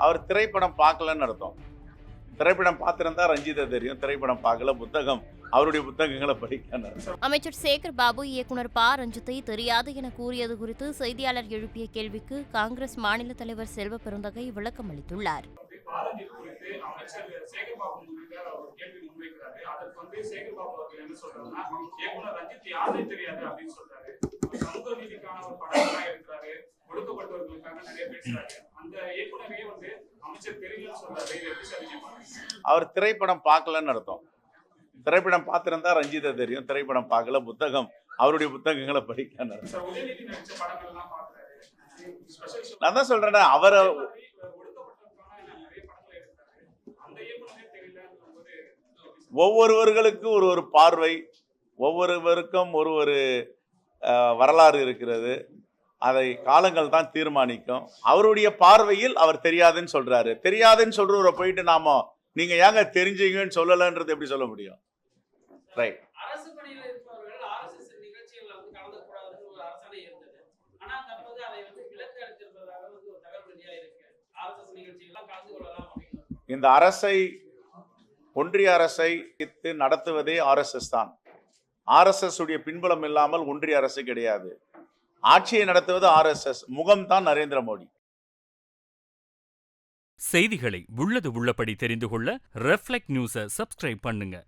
அவர் திரைப்படம் பார்க்கலன்னு அர்த்தம். திரைப்படம் பார்த்திருந்தா ரஞ்சிதை தெரியும். திரைப்படம் பார்க்கல, புத்தகம் அவருடைய புத்தகங்களை படிக்கன்னு அர்த்தம். அமைச்சர் சேகர் பாபு இயக்குனர் ப. ரஞ்சித்தை தெரியாது என கூறியது குறித்து செய்தியாளர் எழுப்பிய கேள்விக்கு காங்கிரஸ் மாநில தலைவர் செல்வ பெருந்தகை விளக்கம் அளித்துள்ளார். அவர் திரைப்படம் பார்க்கலன்னு அர்த்தம். திரைப்படம் பார்த்திருந்தா ரஞ்சிதை தெரியும். திரைப்படம் பார்க்கல, புத்தகம் அவருடைய புத்தகங்களை படிக்கன்னு அர்த்தம். நான் தான் சொல்றேன், அவரை ஒவ்வொருவர்களுக்கு ஒரு பார்வை, ஒவ்வொருவருக்கும் ஒரு வரலாறு இருக்கிறது. அதை காலங்கள் தான் தீர்மானிக்கும். அவருடைய பார்வையில் அவர் தெரியாதுன்னு சொல்றாரு. தெரியாதுன்னு சொல்றவரை போயிட்டு நாம நீங்க ஏங்க தெரிஞ்சீங்கன்னு சொல்லலன்றது எப்படி சொல்ல முடியும்? ரைட். இந்த அரசை, ஒன்றிய அரசை நடத்துவதே RSS தான். RSS உடைய பின்புலம் இல்லாமல் ஒன்றிய அரசு கிடையாது. ஆட்சியை நடத்துவது RSS, முகம்தான் நரேந்திர மோடி. செய்திகளை உள்ளது உள்ளபடி தெரிந்து கொள்ள ரெஃப்ளெக்ட் நியூஸை சப்ஸ்கிரைப் பண்ணுங்க.